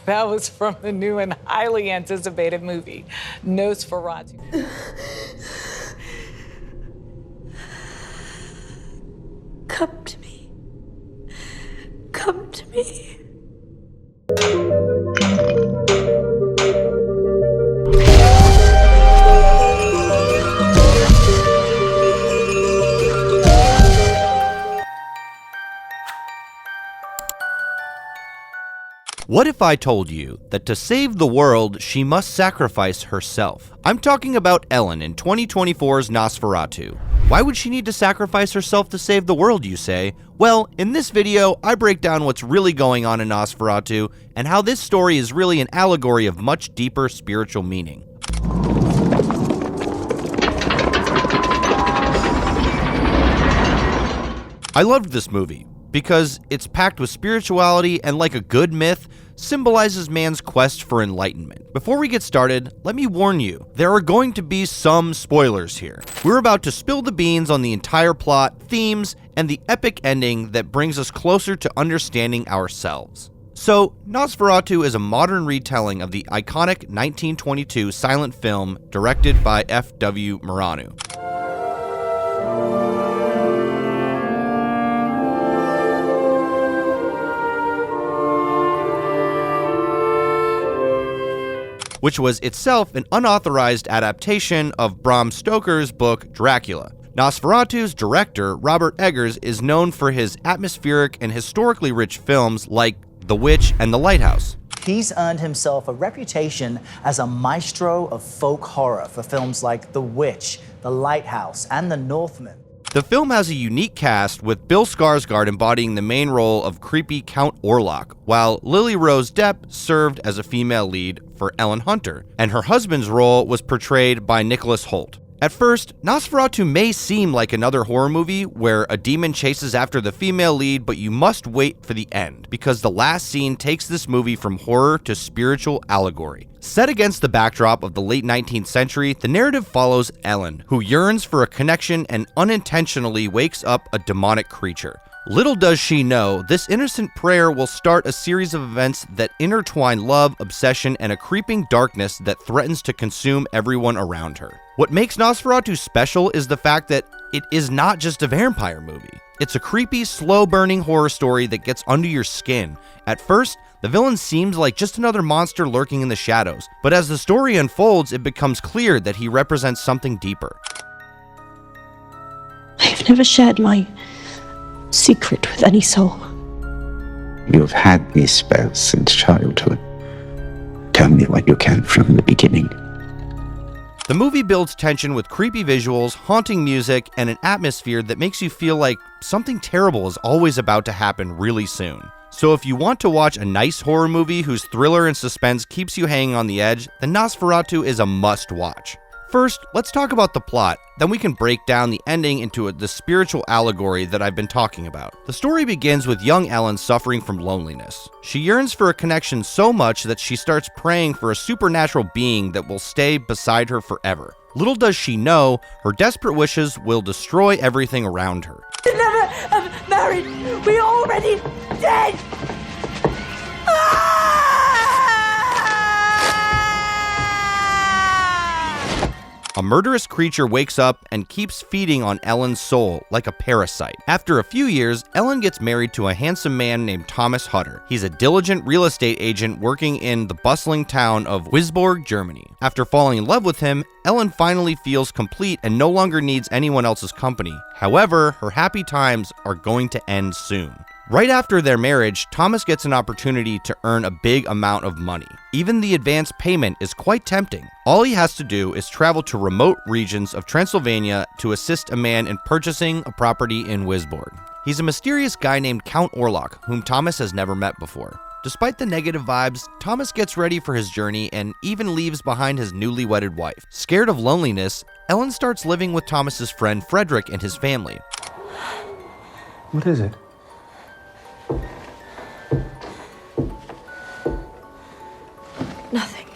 That was from the new and highly anticipated movie, Nosferatu. Come to me. Come to me. What if I told you that to save the world, she must sacrifice herself? I'm talking about Ellen in 2024's Nosferatu. Why would she need to sacrifice herself to save the world, you say? Well, in this video, I break down what's really going on in Nosferatu and how this story is really an allegory of much deeper spiritual meaning. I loved this movie because it's packed with spirituality and, like a good myth, symbolizes man's quest for enlightenment. Before we get started, let me warn you, there are going to be some spoilers here. We're about to spill the beans on the entire plot, themes, and the epic ending that brings us closer to understanding ourselves. So, Nosferatu is a modern retelling of the iconic 1922 silent film directed by F.W. Murnau. Which was itself an unauthorized adaptation of Bram Stoker's book Dracula. Nosferatu's director, Robert Eggers, is known for his atmospheric and historically rich films like The Witch and The Lighthouse. He's earned himself a reputation as a maestro of folk horror for films like The Witch, The Lighthouse, and The Northman. The film has a unique cast, with Bill Skarsgård embodying the main role of creepy Count Orlok, while Lily Rose Depp served as a female lead for Ellen Hunter, and her husband's role was portrayed by Nicholas Hoult. At first, Nosferatu may seem like another horror movie where a demon chases after the female lead, but you must wait for the end, because the last scene takes this movie from horror to spiritual allegory. Set against the backdrop of the late 19th century, the narrative follows Ellen, who yearns for a connection and unintentionally wakes up a demonic creature. Little does she know, this innocent prayer will start a series of events that intertwine love, obsession, and a creeping darkness that threatens to consume everyone around her. What makes Nosferatu special is the fact that it is not just a vampire movie. It's a creepy, slow-burning horror story that gets under your skin. At first, the villain seems like just another monster lurking in the shadows, but as the story unfolds, it becomes clear that he represents something deeper. I've never shared my secret with any soul. You've had these spells since childhood. Tell me what you can from the beginning. The movie builds tension with creepy visuals, haunting music, and an atmosphere that makes you feel like something terrible is always about to happen really soon. So if you want to watch a nice horror movie whose thriller and suspense keeps you hanging on the edge, then Nosferatu is a must-watch. First, let's talk about the plot, then we can break down the ending into the spiritual allegory that I've been talking about. The story begins with young Ellen suffering from loneliness. She yearns for a connection so much that she starts praying for a supernatural being that will stay beside her forever. Little does she know, her desperate wishes will destroy everything around her. To never have married. We're already dead. A murderous creature wakes up and keeps feeding on Ellen's soul like a parasite. After a few years, Ellen gets married to a handsome man named Thomas Hutter. He's a diligent real estate agent working in the bustling town of Wisborg, Germany. After falling in love with him, Ellen finally feels complete and no longer needs anyone else's company. However, her happy times are going to end soon. Right after their marriage, Thomas gets an opportunity to earn a big amount of money. Even the advance payment is quite tempting. All he has to do is travel to remote regions of Transylvania to assist a man in purchasing a property in Wisborg. He's a mysterious guy named Count Orlok, whom Thomas has never met before. Despite the negative vibes, Thomas gets ready for his journey and even leaves behind his newly wedded wife. Scared of loneliness, Ellen starts living with Thomas's friend Frederick and his family. What is it? Nothing.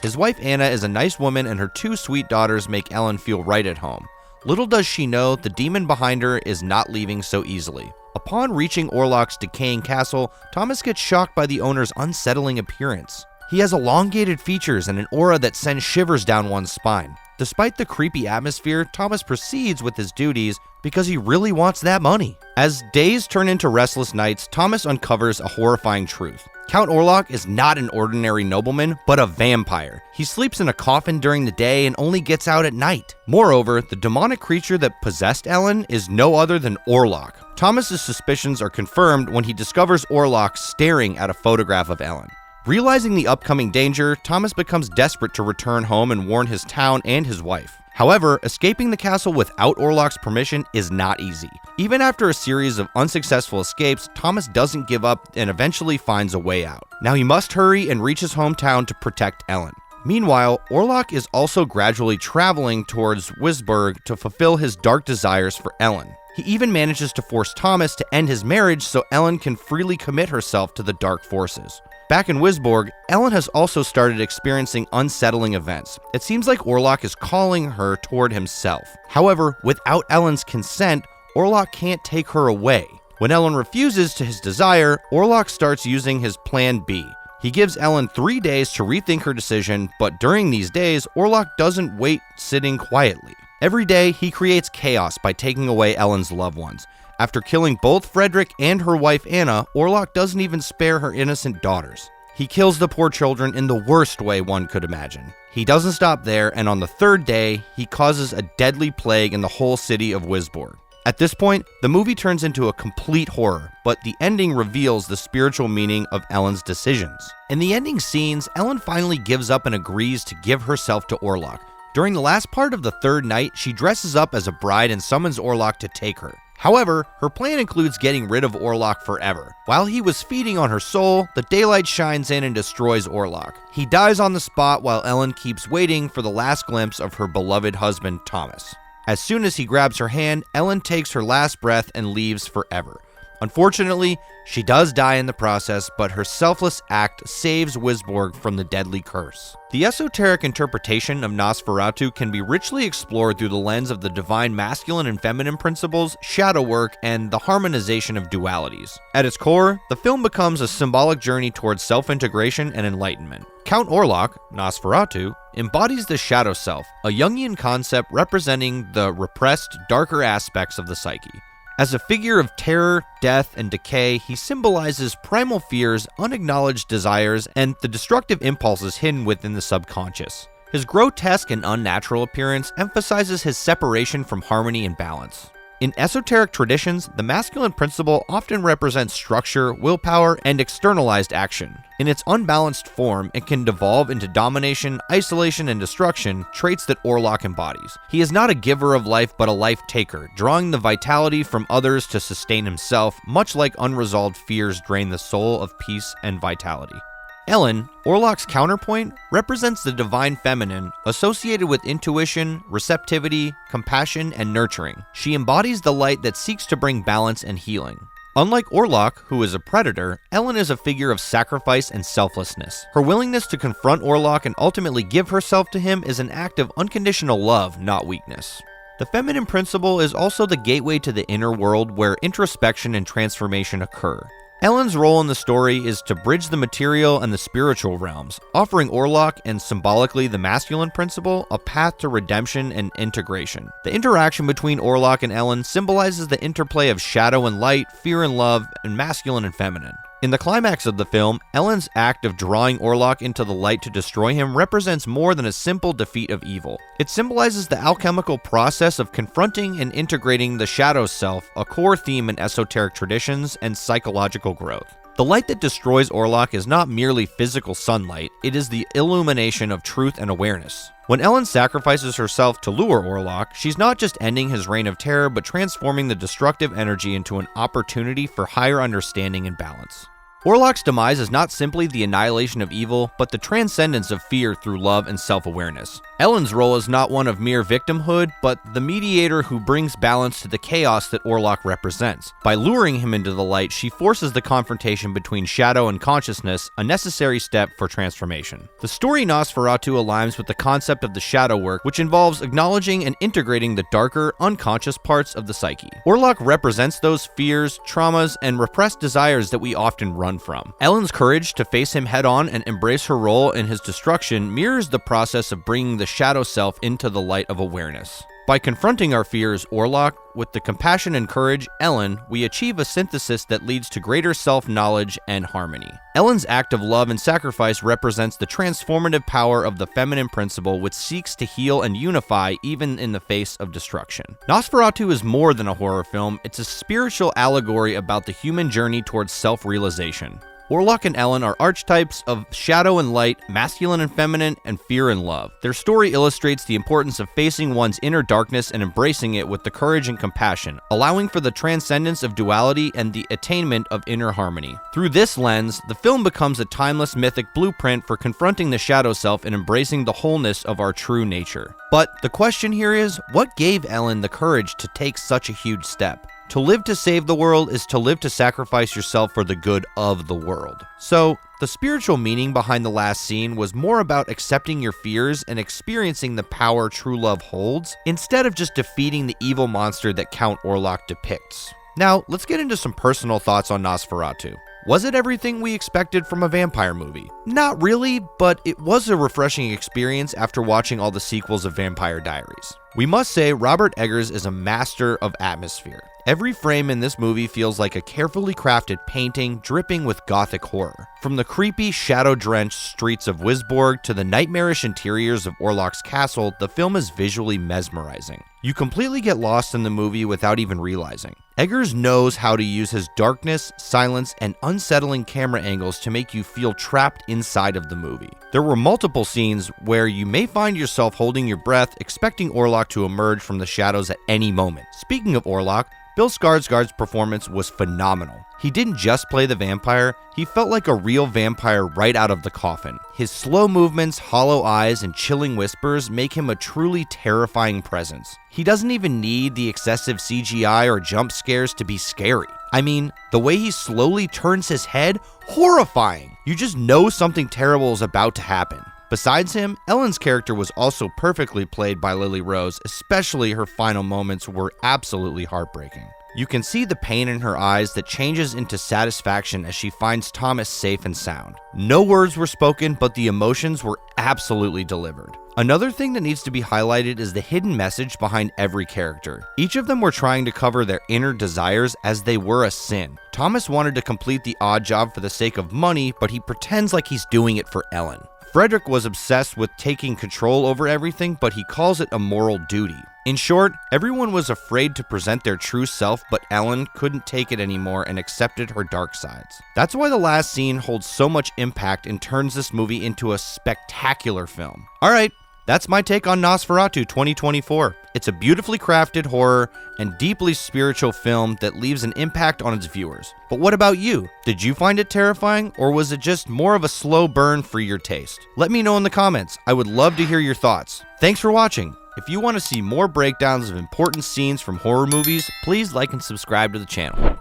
His wife Anna is a nice woman and her two sweet daughters make Ellen feel right at home. Little does she know, the demon behind her is not leaving so easily. A Upon reaching Orlok's decaying castle, Thomas gets shocked by the owner's unsettling appearance. He has elongated features and an aura that sends shivers down one's spine. Despite the creepy atmosphere, Thomas proceeds with his duties because he really wants that money. As days turn into restless nights, Thomas uncovers a horrifying truth. Count Orlok is not an ordinary nobleman, but a vampire. He sleeps in a coffin during the day and only gets out at night. Moreover, the demonic creature that possessed Ellen is no other than Orlok. Thomas's suspicions are confirmed when he discovers Orlok staring at a photograph of Ellen. Realizing the upcoming danger, Thomas becomes desperate to return home and warn his town and his wife. However, escaping the castle without Orlok's permission is not easy. Even after a series of unsuccessful escapes, Thomas doesn't give up and eventually finds a way out. Now he must hurry and reach his hometown to protect Ellen. Meanwhile, Orlok is also gradually traveling towards Wisborg to fulfill his dark desires for Ellen. He even manages to force Thomas to end his marriage so Ellen can freely commit herself to the dark forces. Back in Wisborg, Ellen has also started experiencing unsettling events. It seems like Orlok is calling her toward himself. However, without Ellen's consent, Orlok can't take her away. When Ellen refuses to his desire, Orlok starts using his plan B. He gives Ellen 3 days to rethink her decision, but during these days, Orlok doesn't wait sitting quietly. Every day, he creates chaos by taking away Ellen's loved ones. After killing both Frederick and her wife Anna, Orlok doesn't even spare her innocent daughters. He kills the poor children in the worst way one could imagine. He doesn't stop there, and on the 3rd day, he causes a deadly plague in the whole city of Wisborg. At this point, the movie turns into a complete horror, but the ending reveals the spiritual meaning of Ellen's decisions. In the ending scenes, Ellen finally gives up and agrees to give herself to Orlok. During the last part of the 3rd night, she dresses up as a bride and summons Orlok to take her. However, her plan includes getting rid of Orlok forever. While he was feeding on her soul, the daylight shines in and destroys Orlok. He dies on the spot while Ellen keeps waiting for the last glimpse of her beloved husband, Thomas. As soon as he grabs her hand, Ellen takes her last breath and leaves forever. Unfortunately, she does die in the process, but her selfless act saves Wisborg from the deadly curse. The esoteric interpretation of Nosferatu can be richly explored through the lens of the divine masculine and feminine principles, shadow work, and the harmonization of dualities. At its core, the film becomes a symbolic journey towards self-integration and enlightenment. Count Orlok, Nosferatu, embodies the shadow self, a Jungian concept representing the repressed, darker aspects of the psyche. As a figure of terror, death, and decay, he symbolizes primal fears, unacknowledged desires, and the destructive impulses hidden within the subconscious. His grotesque and unnatural appearance emphasizes his separation from harmony and balance. In esoteric traditions, the masculine principle often represents structure, willpower, and externalized action. In its unbalanced form, it can devolve into domination, isolation, and destruction, traits that Orlok embodies. He is not a giver of life, but a life taker, drawing the vitality from others to sustain himself, much like unresolved fears drain the soul of peace and vitality. Ellen, Orlok's counterpoint, represents the divine feminine, associated with intuition, receptivity, compassion, and nurturing. She embodies the light that seeks to bring balance and healing. Unlike Orlok, who is a predator, Ellen is a figure of sacrifice and selflessness. Her willingness to confront Orlok and ultimately give herself to him is an act of unconditional love, not weakness. The feminine principle is also the gateway to the inner world where introspection and transformation occur. Ellen's role in the story is to bridge the material and the spiritual realms, offering Orlok and symbolically the masculine principle a path to redemption and integration. The interaction between Orlok and Ellen symbolizes the interplay of shadow and light, fear and love, and masculine and feminine. In the climax of the film, Ellen's act of drawing Orlok into the light to destroy him represents more than a simple defeat of evil. It symbolizes the alchemical process of confronting and integrating the shadow self, a core theme in esoteric traditions and psychological growth. The light that destroys Orlok is not merely physical sunlight, it is the illumination of truth and awareness. When Ellen sacrifices herself to lure Orlok, she's not just ending his reign of terror, but transforming the destructive energy into an opportunity for higher understanding and balance. Orlok's demise is not simply the annihilation of evil, but the transcendence of fear through love and self-awareness. Ellen's role is not one of mere victimhood, but the mediator who brings balance to the chaos that Orlok represents. By luring him into the light, she forces the confrontation between shadow and consciousness, a necessary step for transformation. The story Nosferatu aligns with the concept of the shadow work, which involves acknowledging and integrating the darker, unconscious parts of the psyche. Orlok represents those fears, traumas, and repressed desires that we often run from. Ellen's courage to face him head-on and embrace her role in his destruction mirrors the process of bringing the shadow self into the light of awareness. By confronting our fears, Orlok, with the compassion and courage, Ellen, we achieve a synthesis that leads to greater self-knowledge and harmony. Ellen's act of love and sacrifice represents the transformative power of the feminine principle which seeks to heal and unify even in the face of destruction. Nosferatu is more than a horror film, it's a spiritual allegory about the human journey towards self-realization. Orlok and Ellen are archetypes of shadow and light, masculine and feminine, and fear and love. Their story illustrates the importance of facing one's inner darkness and embracing it with the courage and compassion, allowing for the transcendence of duality and the attainment of inner harmony. Through this lens, the film becomes a timeless mythic blueprint for confronting the shadow self and embracing the wholeness of our true nature. But the question here is, what gave Ellen the courage to take such a huge step? To live to save the world is to live to sacrifice yourself for the good of the world. So, the spiritual meaning behind the last scene was more about accepting your fears and experiencing the power true love holds, instead of just defeating the evil monster that Count Orlok depicts. Now, let's get into some personal thoughts on Nosferatu. Was it everything we expected from a vampire movie? Not really, but it was a refreshing experience after watching all the sequels of Vampire Diaries. We must say Robert Eggers is a master of atmosphere. Every frame in this movie feels like a carefully crafted painting dripping with gothic horror. From the creepy, shadow-drenched streets of Wisborg to the nightmarish interiors of Orlok's castle, the film is visually mesmerizing. You completely get lost in the movie without even realizing. Eggers knows how to use his darkness, silence, and unsettling camera angles to make you feel trapped inside of the movie. There were multiple scenes where you may find yourself holding your breath, expecting Orlok to emerge from the shadows at any moment. Speaking of Orlok, Bill Skarsgård's performance was phenomenal. He didn't just play the vampire, he felt like a real vampire right out of the coffin. His slow movements, hollow eyes, and chilling whispers make him a truly terrifying presence. He doesn't even need the excessive CGI or jump scares to be scary. I mean, the way he slowly turns his head, horrifying. You just know something terrible is about to happen. Besides him, Ellen's character was also perfectly played by Lily Rose, especially her final moments were absolutely heartbreaking. You can see the pain in her eyes that changes into satisfaction as she finds Thomas safe and sound. No words were spoken, but the emotions were absolutely delivered. Another thing that needs to be highlighted is the hidden message behind every character. Each of them were trying to cover their inner desires as they were a sin. Thomas wanted to complete the odd job for the sake of money, but he pretends like he's doing it for Ellen. Frederick was obsessed with taking control over everything, but he calls it a moral duty. In short, everyone was afraid to present their true self, but Ellen couldn't take it anymore and accepted her dark sides. That's why the last scene holds so much impact and turns this movie into a spectacular film. Alright, that's my take on Nosferatu 2024. It's a beautifully crafted horror and deeply spiritual film that leaves an impact on its viewers. But what about you? Did you find it terrifying, or was it just more of a slow burn for your taste? Let me know in the comments. I would love to hear your thoughts. Thanks for watching. If you want to see more breakdowns of important scenes from horror movies, please like and subscribe to the channel.